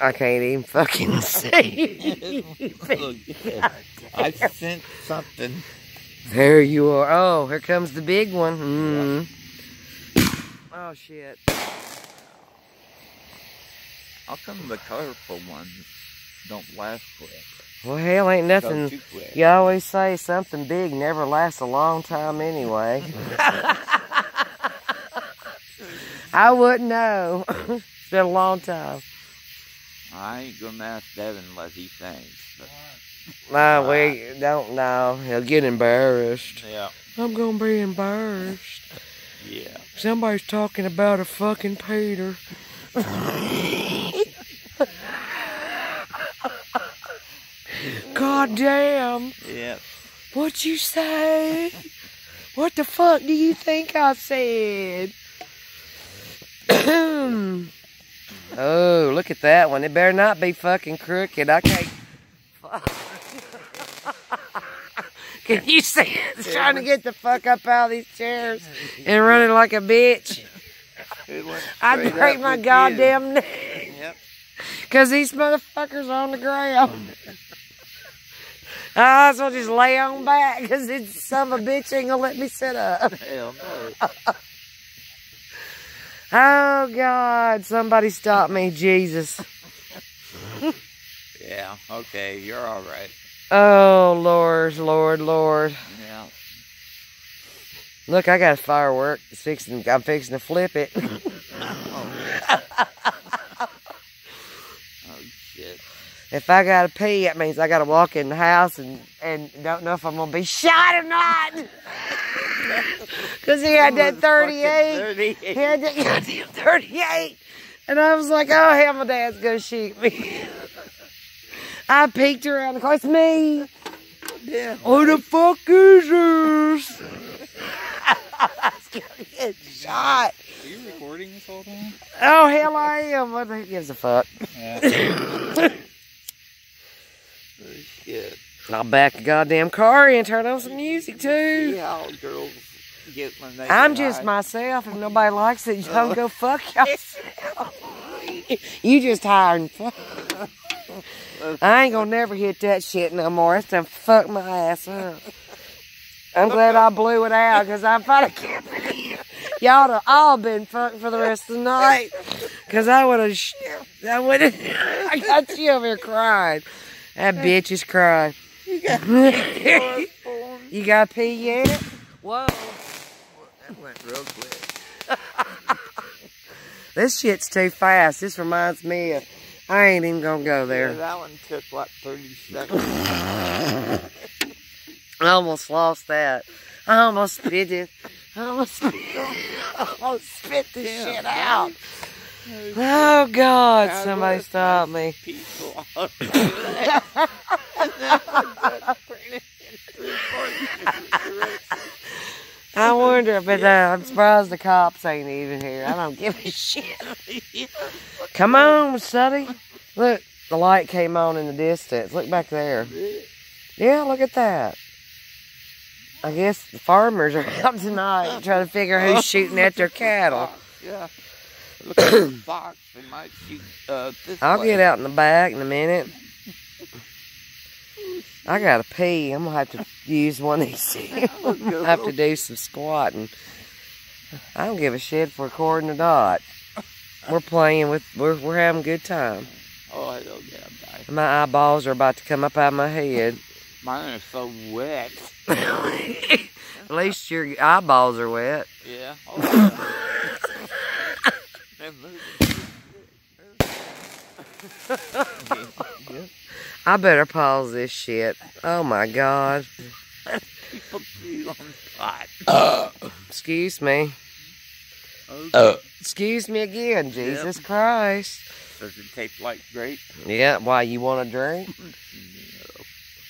I can't even fucking see. Look, I sent something. There you are. Oh, here comes the big one. Mm. Oh, shit. How come the colorful ones don't last quick? Well, hell, ain't nothing. Too quick. You always say something big never lasts a long time anyway. I wouldn't know. It's been a long time. I ain't gonna ask Devin what he thinks. But... No, we don't know. He'll get embarrassed. Yeah. I'm gonna be embarrassed. Yeah. Somebody's talking about a fucking Peter. God damn. Yeah. What'd you say? What the fuck do you think I said? Oh, look at that one. It better not be fucking crooked. I can't. Can you see it? It's trying to get the fuck up out of these chairs and running like a bitch. I'd break my goddamn neck. Yep. Because these motherfuckers are on the ground. I also just lay on back because this son of a bitch ain't gonna let me sit up. Hell no. Oh, God. Somebody stop me. Jesus. Yeah, okay, you're alright. Oh, Lord, Lord, Lord. Yeah. Look, I got a firework. I'm fixing to flip it. Oh, shit. If I gotta pee, that means I gotta walk in the house and don't know if I'm gonna be shot or not. Because he had that 38. He had that goddamn 38. And I was like, oh, hell, my dad's gonna shoot me. I peeked around the corner. It's me. Yeah. Who the fuck is this? I was gonna get shot. Are you recording this whole time? Oh, hell, I am. What the gives a fuck? Yeah. Oh, shit. I'll back the goddamn car and turn on some music, too. See how girls get when they I'm get just high? myself. If nobody likes it, y'all go fuck yourself. You just hired and fuck. I ain't gonna never hit that shit no more. It's done fucked my ass up. I'm glad I blew it out because I finally can't believe y'all have all been fucked for the rest of the night. Because I would have, I got you over here crying. That bitch is crying. You got You got pee yet? Whoa. That went real quick. This shit's too fast. This reminds me of, I ain't even gonna go there. Yeah, that one took, what, 30 seconds? I almost lost that. I almost spit it. I almost spit this shit out. Oh, God. Somebody stop me. People I wonder, but I'm surprised the cops ain't even here. I don't give a shit. Come on, Sonny. Look, the light came on in the distance. Look back there. Yeah, look at that. I guess the farmers are out tonight trying to figure out who's shooting at their cattle. Yeah. Look at the fox. They might shoot this I'll way. get out in the back in a minute. I gotta pee. I'm gonna have to use one of these. I'm gonna have to do some squatting. I don't give a shit if we're recording or not. We're playing with, we're having a good time. Oh, I don't get a My eyeballs are about to come up out of my head. Mine are so wet. At least your eyeballs are wet. Yeah. Oh, yeah. They're moving. I better pause this shit. Oh my God. People pee on pot. Excuse me. Excuse me again, Jesus Christ. Does it taste like grape? Yeah, why, you want a drink?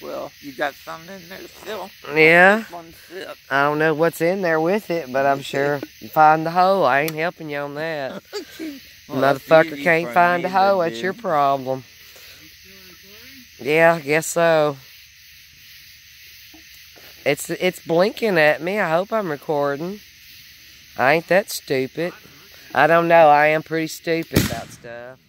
Well, you got something in there still. Yeah. One sip. I don't know what's in there with it, but I'm sure you find the hoe. I ain't helping you on that. Well, Motherfucker can't find a hoe, that's your problem. Yeah, I guess so. It's blinking at me. I hope I'm recording. I ain't that stupid. I don't know. I am pretty stupid about stuff.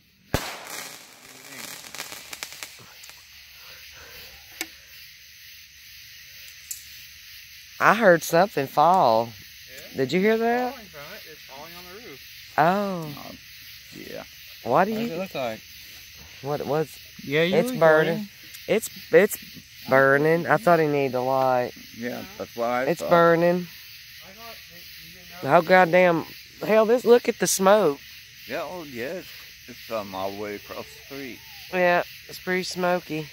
I heard something fall. Yeah. Did you hear that? It's falling on the roof. Oh. Yeah. What do What you? does it look like? What it was? Yeah, It's burning. It's burning. I thought he needed a light. Yeah, that's why It's burning. Oh goddamn! Hell, look at the smoke. Yeah, oh yeah, it's all the way across the street. Yeah, it's pretty smoky.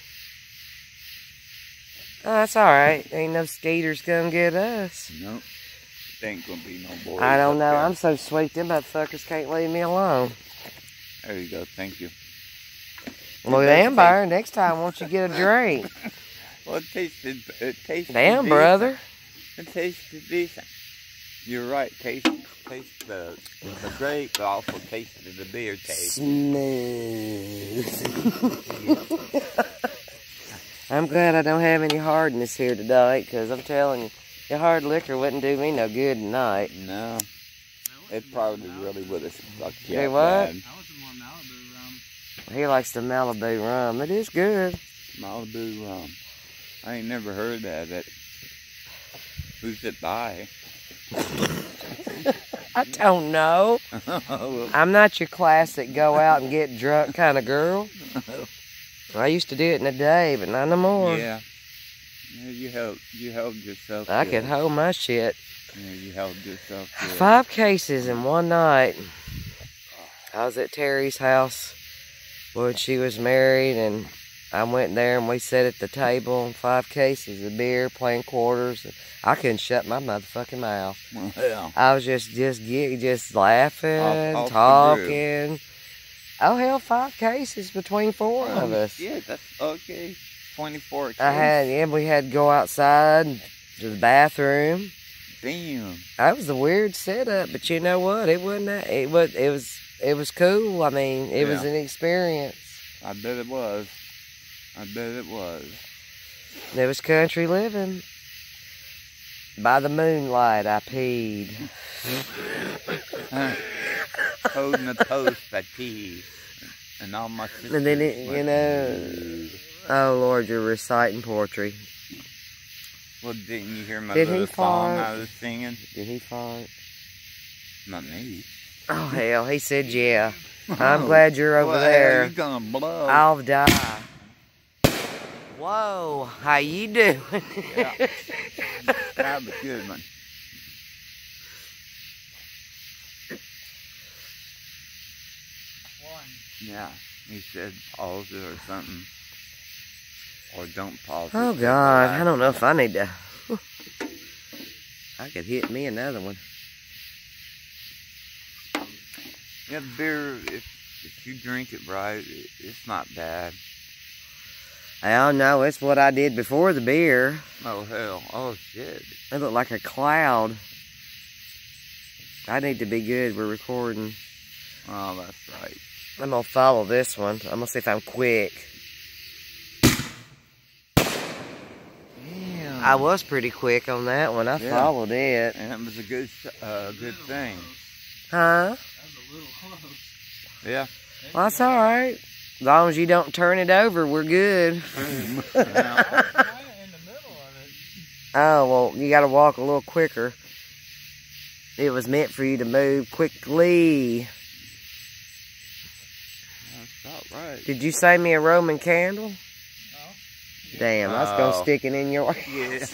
Oh, that's all right. Ain't no skaters gonna get us. Nope. There ain't gonna be no boys. I don't know. There. I'm so sweet. Them motherfuckers can't leave me alone. There you go. Thank you. Well, Amber, next time, won't you get a drink? Well, it tasted Damn, decent. brother. It tasted decent. You're right. Taste the grape, but also tasted the beer taste. Smooth. I'm glad I don't have any hardness here tonight, because I'm telling you, the hard liquor wouldn't do me no good tonight. No. It probably really would have sucked you Hey, up what? bad. That was some more Malibu rum. He likes the Malibu rum. It is good. Malibu rum. I ain't never heard that. Who's it by? I don't know. I'm not your classic go out and get drunk kind of girl. I used to do it in a day, but not no more. Yeah. Yeah, you held yourself I good. could hold my shit. Yeah, you held yourself good. 5 cases in one night. I was at Terry's house when she was married, and I went there and we sat at the table, 5 cases of beer, playing quarters. I couldn't shut my motherfucking mouth. Yeah. I was just laughing, Off the talking. Oh hell, 5 cases between 4 of us. Yeah, that's okay. 24 cases. We had to go outside to the bathroom. Damn. That was a weird setup, but you know what? It wasn't that. It was cool. I mean, it was an experience. I bet it was. I bet it was. It was country living. By the moonlight, I peed. Holding a toast, I peed. And all my sisters And then oh Lord, you're reciting poetry. Well, didn't you hear my Did he little song fart? I was singing? Did he fart? Not me. Oh hell, he said yeah. I'm glad you're over Well, there. You're gonna blow. I'll die. Whoa, how you doing? Yeah. That was a good one. Yeah, he said pause it or something. Or don't pause it. Oh God, I don't know if I need to. I could hit me another one. Yeah, beer, if you drink it right, it's not bad. I don't know, it's what I did before the beer. Oh, hell. Oh, shit. It looked like a cloud. I need to be good, we're recording. Oh, that's right. I'm gonna follow this one. I'm gonna see if I'm quick. Damn. I was pretty quick on that one. I followed it. And it was a good thing. Huh? That was a little close. Yeah. Well, that's alright. As long as you don't turn it over, we're good. Yeah. I was kind of in the middle of it. Oh, well, you gotta walk a little quicker. It was meant for you to move quickly. That's about right. Did you save me a Roman candle? No. Damn, I was gonna Oh. stick it in your... Yeah.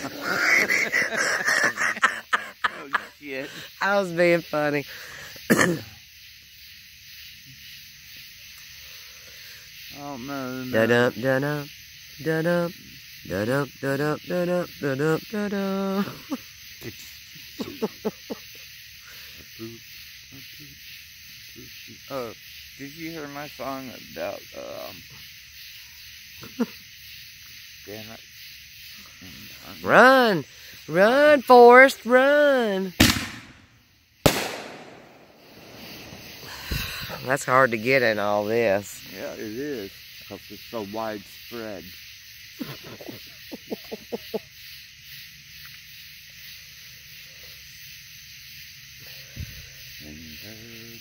Oh, shit. I was being funny. Oh, no. Da-dum, da-dum, da-dum, da-dum, da-dum, da-dum, da-dum, da-dum. Did you hear my song about, damn it. Run! Run, Forrest, run! That's hard to get in all this. Yeah, it is. Because it's so widespread.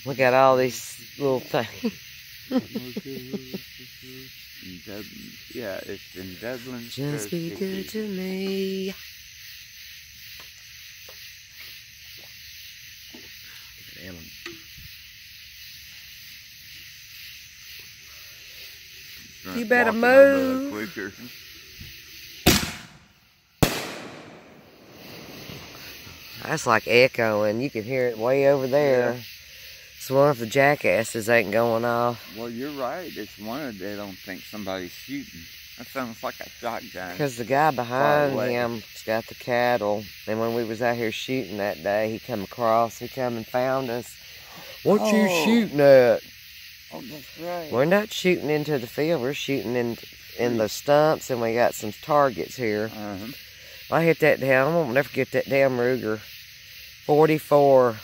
We got all these little things. Yeah, it's in Dublin. Just be good to me. You better move. Quicker. That's like echoing. You can hear it way over there. Yeah. It's one of the jackasses ain't going off. Well, you're right. It's one of they don't think somebody's shooting. That sounds like a shotgun. Because the guy behind away. him's got the cattle. And when we was out here shooting that day, he come and found us. What you Oh. shooting at? Oh, that's right. We're not shooting into the field. We're shooting in the stumps, and we got some targets here. Uh-huh. I hit that damn, I won't never get that damn Ruger. 44.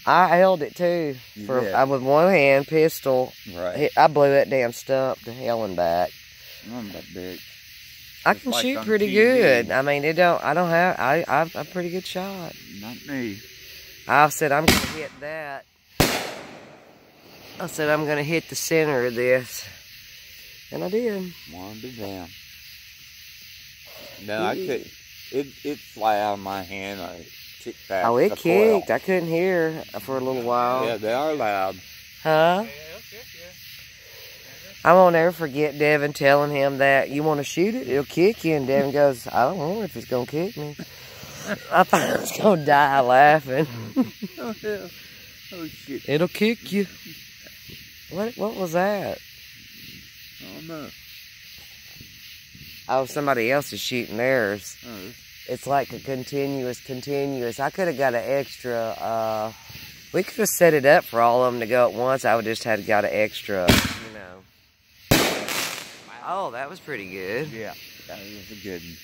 I held it too. You For did. I with one hand pistol. Right. I blew that damn stump to hell and back. I'm that big. I It's can like shoot on pretty TV. good. I mean, I'm a pretty good shot. Not me. I said I'm gonna hit that. I said I'm gonna hit the center of this, and I did. One to down. No, I couldn't. It fly out of my hand. I kicked back. Oh, it the coil. kicked. I couldn't hear for a little while. Yeah, they are loud. Huh? I won't ever forget Devin telling him that you want to shoot it, it'll kick you. And Devin goes, I don't know if it's gonna kick me. I thought I was gonna die laughing. Oh, hell. Oh, shit. It'll kick you. What was that? Oh, no. Oh, somebody else is shooting theirs. Oh, It's like a continuous. I could have got an extra, we could have set it up for all of them to go at once. I would just have got an extra, you know. Oh, that was pretty good. yeah. That was a good one.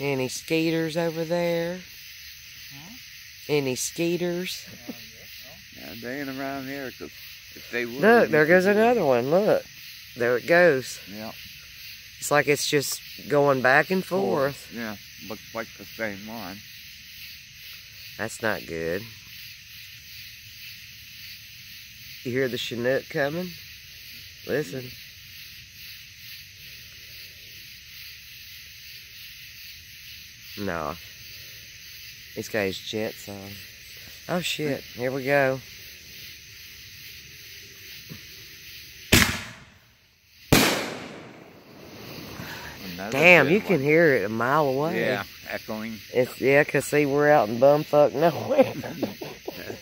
Any skaters over there? Huh? Any skaters? Yeah, they ain't around here, because if they would... Look, there goes another one. Look. There it goes. Yeah. It's like it's just going back and forth. Yeah, looks like the same one. That's not good. You hear the Chinook coming? Listen. No. He's got his jets on. Oh shit, here we go. Another Damn, good you can one. hear it a mile away. Yeah, echoing. It's, yeah, 'cause see, we're out in bumfuck nowhere.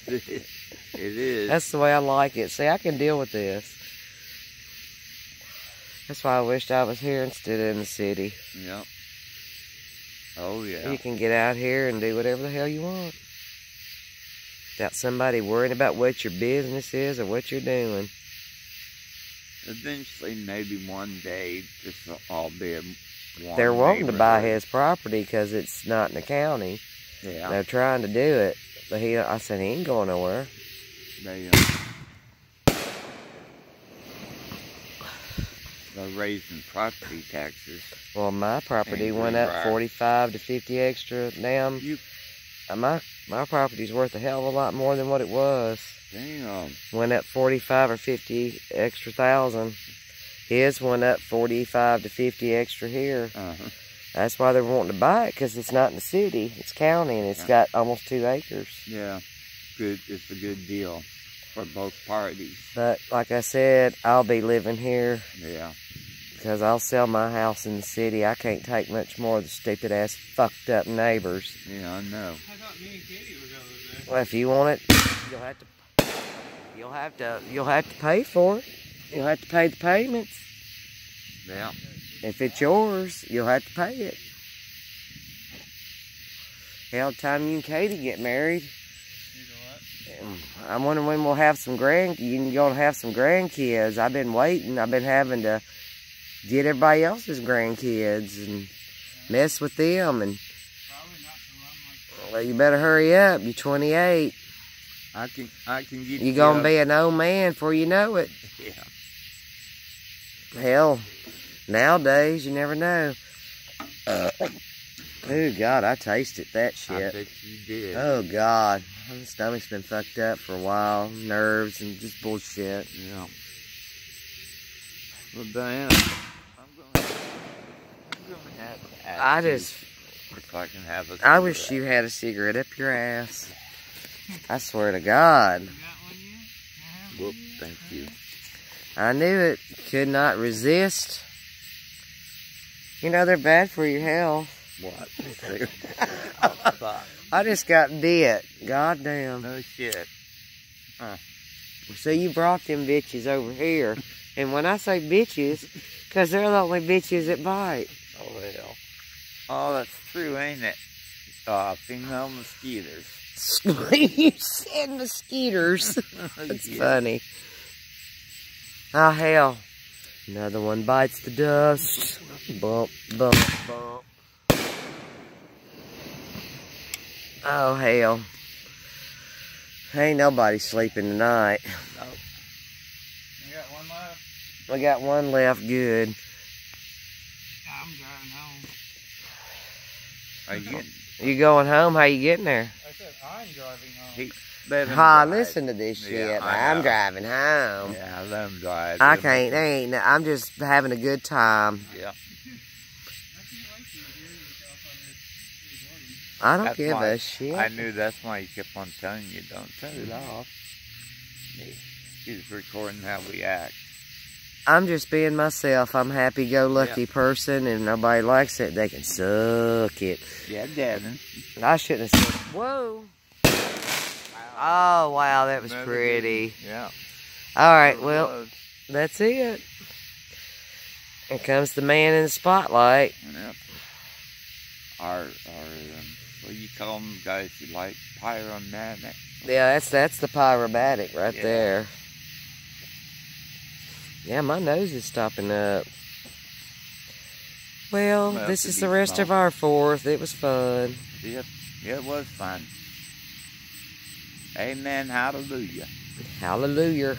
It is. That's the way I like it. See, I can deal with this. That's why I wished I was here instead of in the city. Yep. Oh, yeah. You can get out here and do whatever the hell you want. Without somebody worrying about what your business is or what you're doing. Eventually, maybe one day, this will all be a one They're wanting to buy neighborhood. his property because it's not in the county. Yeah. They're trying to do it. But I said, he ain't going nowhere. They're raising property taxes. Well, my property Ain't went really up right. 45 to 50 extra. Damn, You my property's worth a hell of a lot more than what it was. damn. Went up 45 or 50 extra thousand. His went up 45 to 50 extra here. Uh-huh. That's why they're wanting to buy it, because it's not in the city. It's county, and it's got almost 2 acres. Yeah. Good. It's a good deal for both parties. But like I said, I'll be living here Yeah. because I'll sell my house in the city. I can't take much more of the stupid ass fucked up neighbors. Yeah, I know. I thought me and Katie were going there. Well, if you want it, you'll have to pay for it. You'll have to pay the payments. Yeah. If it's yours, you'll have to pay it. Hell, the time you and Katie get married, You know what? I'm wondering when we'll have some you're gonna have some grandkids. I've been waiting. I've been having to get everybody else's grandkids and mess with them. And Probably not to run like well, you better hurry up. You're 28. I can get You're gonna be an old man before you know it. Yeah. Hell, nowadays you never know. Oh, God, I tasted that I shit. bet you did. Oh, God. My stomach's been fucked up for a while. Nerves and just bullshit. Yeah. Well, Diana, I'm gonna have to ask I you just... if I can have a I wish cigarette. you had a cigarette up your ass. I swear to God. You got one yet? Whoop, thank you. I knew it. Could not resist. You know, they're bad for your health. What? Oh, fuck. I just got bit. Goddamn. No shit. So you brought them bitches over here. And when I say bitches, because they're the only bitches that bite. Oh, hell. Oh, that's true, ain't it? Female mosquitoes. You said mosquitoes. That's Yeah. funny. Oh, hell. Another one bites the dust. Bump, bump, bump. Oh, hell. Ain't nobody sleeping tonight. No. You got one left? We got one left good. I'm driving home. Are you getting... You going home? How you getting there? I said I'm driving home. He, let him Ha, drive. listen to this shit. Yeah, I I'm know. driving home. Yeah, let him drive. I can't, I'm just having a good time. Yeah. I can't wait to hear yourself on this recording. I don't That's give why a shit. I knew that's why he kept on telling you, don't turn it off. He's recording how we act. I'm just being myself. I'm a happy-go-lucky person, and if nobody likes it, they can suck it. Yeah, Devin. I shouldn't have said, whoa. Oh, wow, that was pretty. Yeah. All right, well, that's it. Here comes the man in the spotlight. Yep. Our what do you call them, guys who like pyromanic? Yeah, that's the pyromatic right Yeah. there. Yeah, my nose is stopping up. Well, Well, this to is be the rest of small. our 4th. It was fun. Yep. Yeah, it was fun. Amen. Hallelujah. Hallelujah.